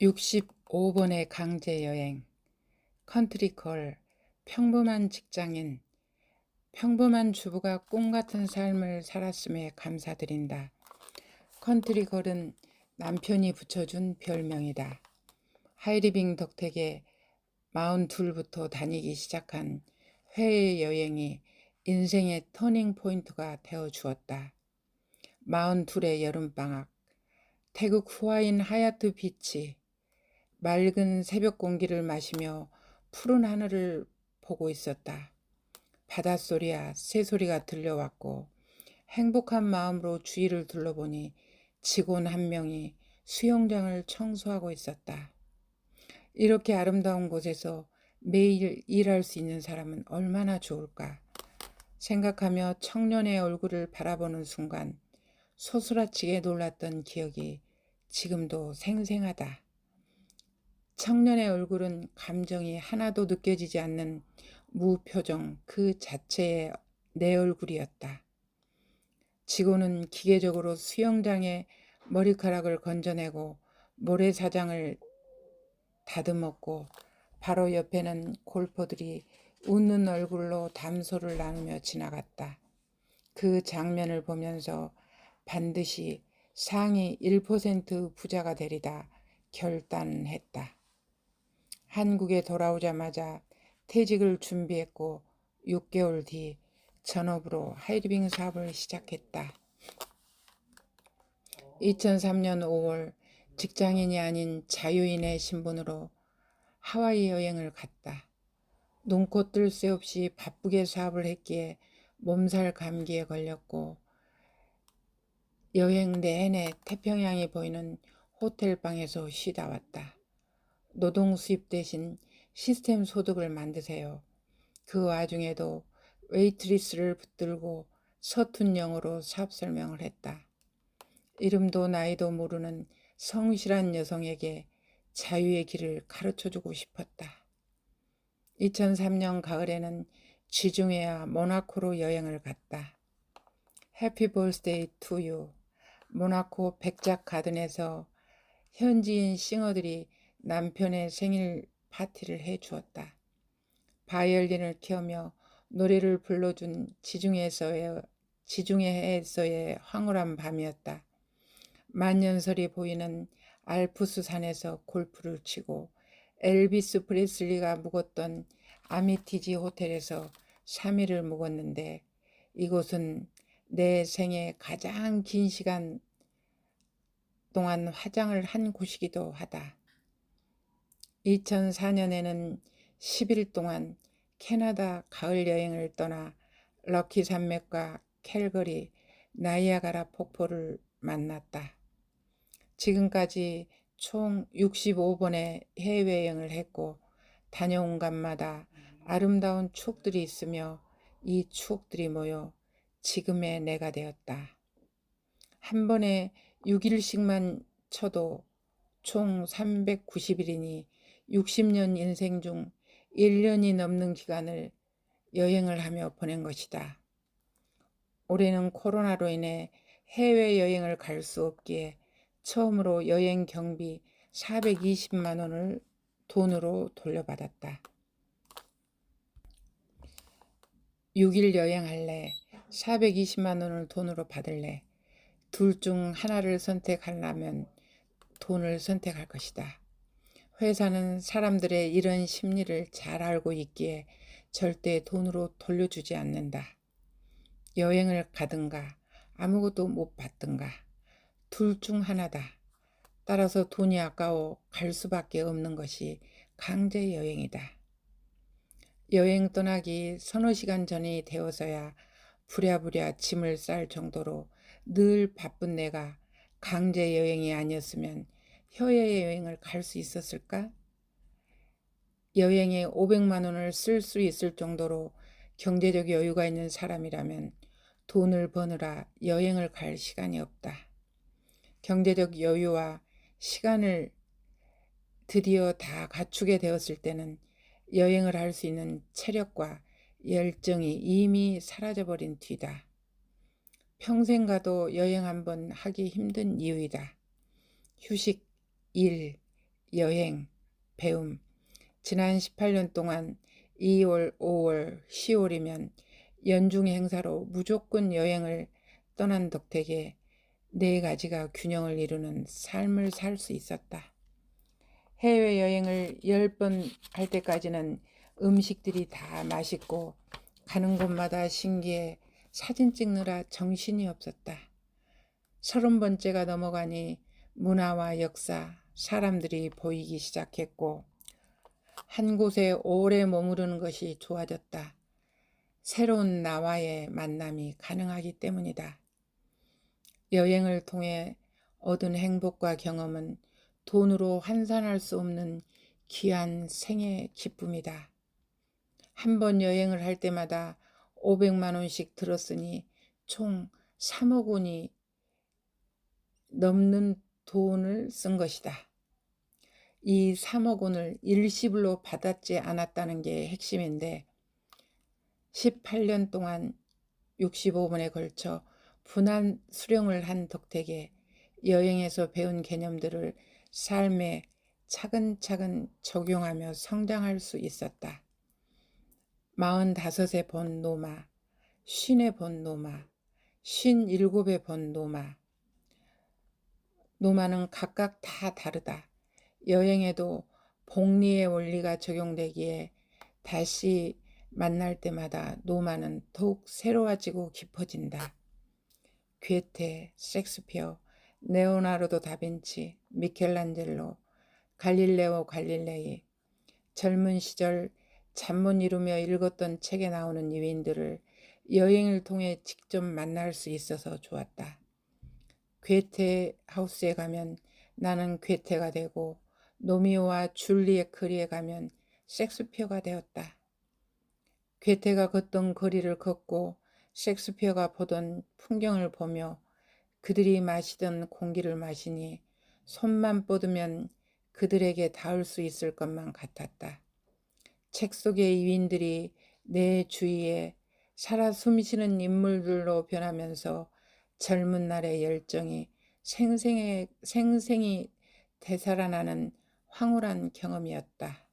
65번의 강제여행. 컨트리콜. 평범한 직장인. 평범한 주부가 꿈같은 삶을 살았음에 감사드린다. 컨트리콜은 남편이 붙여준 별명이다. 하이리빙 덕택에 42부터 다니기 시작한 해외여행이 인생의 터닝 포인트가 되어 주었다. 42의 여름방학. 태국 후아인 하얏트 비치. 맑은 새벽 공기를 마시며 푸른 하늘을 보고 있었다. 바닷소리야 새소리가 들려왔고 행복한 마음으로 주위를 둘러보니 직원 한 명이 수영장을 청소하고 있었다. 이렇게 아름다운 곳에서 매일 일할 수 있는 사람은 얼마나 좋을까 생각하며 청년의 얼굴을 바라보는 순간 소스라치게 놀랐던 기억이 지금도 생생하다. 청년의 얼굴은 감정이 하나도 느껴지지 않는 무표정 그 자체의 내 얼굴이었다. 직원은 기계적으로 수영장에 머리카락을 건져내고 모래사장을 다듬었고 바로 옆에는 골퍼들이 웃는 얼굴로 담소를 나누며 지나갔다. 그 장면을 보면서 반드시 상위 1% 부자가 되리다 결단했다. 한국에 돌아오자마자 퇴직을 준비했고 6개월 뒤 전업으로 하이리빙 사업을 시작했다. 2003년 5월 직장인이 아닌 자유인의 신분으로 하와이 여행을 갔다. 눈코 뜰 새 없이 바쁘게 사업을 했기에 몸살 감기에 걸렸고 여행 내내 태평양이 보이는 호텔방에서 쉬다 왔다. 노동 수입 대신 시스템 소득을 만드세요. 그 와중에도 웨이트리스를 붙들고 서툰 영어로 사업 설명을 했다. 이름도 나이도 모르는 성실한 여성에게 자유의 길을 가르쳐주고 싶었다. 2003년 가을에는 지중해와 모나코로 여행을 갔다. 해피 벌스데이 투 유. 모나코 백작 가든에서 현지인 싱어들이 남편의 생일 파티를 해주었다. 바이올린을 켜며 노래를 불러준 지중해에서의 황홀한 밤이었다. 만년설이 보이는 알프스 산에서 골프를 치고 엘비스 프레슬리가 묵었던 아미티지 호텔에서 3일을 묵었는데 이곳은 내 생애 가장 긴 시간 동안 화장을 한 곳이기도 하다. 2004년에는 10일 동안 캐나다 가을 여행을 떠나 럭키 산맥과 캘거리, 나이아가라 폭포를 만났다. 지금까지 총 65번의 해외여행을 했고 다녀온 곳마다 아름다운 추억들이 있으며 이 추억들이 모여 지금의 내가 되었다. 한 번에 6일씩만 쳐도 총 390일이니 60년 인생 중 1년이 넘는 기간을 여행을 하며 보낸 것이다. 올해는 코로나로 인해 해외여행을 갈 수 없기에 처음으로 여행 경비 420만 원을 돈으로 돌려받았다. 6일 여행할래? 420만 원을 돈으로 받을래? 둘 중 하나를 선택하려면 돈을 선택할 것이다. 회사는 사람들의 이런 심리를 잘 알고 있기에 절대 돈으로 돌려주지 않는다. 여행을 가든가 아무것도 못 받든가 둘 중 하나다. 따라서 돈이 아까워 갈 수밖에 없는 것이 강제 여행이다. 여행 떠나기 서너 시간 전이 되어서야 부랴부랴 짐을 쌀 정도로 늘 바쁜 내가 강제 여행이 아니었으면 해외여행을 갈 수 있었을까? 여행에 500만 원을 쓸 수 있을 정도로 경제적 여유가 있는 사람이라면 돈을 버느라 여행을 갈 시간이 없다. 경제적 여유와 시간을 드디어 다 갖추게 되었을 때는 여행을 할 수 있는 체력과 열정이 이미 사라져버린 뒤다. 평생 가도 여행 한번 하기 힘든 이유이다. 휴식, 일, 여행, 배움. 지난 18년 동안 2월, 5월, 10월이면 연중 행사로 무조건 여행을 떠난 덕택에 네 가지가 균형을 이루는 삶을 살 수 있었다. 해외여행을 10번 할 때까지는 음식들이 다 맛있고 가는 곳마다 신기해 사진 찍느라 정신이 없었다. 30번째가 넘어가니 문화와 역사, 사람들이 보이기 시작했고 한 곳에 오래 머무르는 것이 좋아졌다. 새로운 나와의 만남이 가능하기 때문이다. 여행을 통해 얻은 행복과 경험은 돈으로 환산할 수 없는 귀한 생의 기쁨이다. 한 번 여행을 할 때마다 500만 원씩 들었으니 총 3억 원이 넘는 돈을 쓴 것이다. 이 3억 원을 일시불로 받았지 않았다는 게 핵심인데 18년 동안 65번에 걸쳐 분한 수령을 한 덕택에 여행에서 배운 개념들을 삶에 차근차근 적용하며 성장할 수 있었다. 45에 본 노마, 50에 본 노마, 57에 본 노마. 노마는 각각 다 다르다. 여행에도 복리의 원리가 적용되기에 다시 만날 때마다 노마는 더욱 새로워지고 깊어진다. 괴테, 셰익스피어, 레오나르도 다빈치, 미켈란젤로, 갈릴레오 갈릴레이. 젊은 시절 잠 못 이루며 읽었던 책에 나오는 유인들을 여행을 통해 직접 만날 수 있어서 좋았다. 괴테 하우스에 가면 나는 괴테가 되고 노미오와 줄리에크리에 가면 셰익스피어가 되었다. 괴테가 걷던 거리를 걷고 셰익스피어가 보던 풍경을 보며 그들이 마시던 공기를 마시니 손만 뻗으면 그들에게 닿을 수 있을 것만 같았다. 책 속의 위인들이 내 주위에 살아 숨쉬는 인물들로 변하면서 젊은 날의 열정이 생생히 되살아나는 황홀한 경험이었다.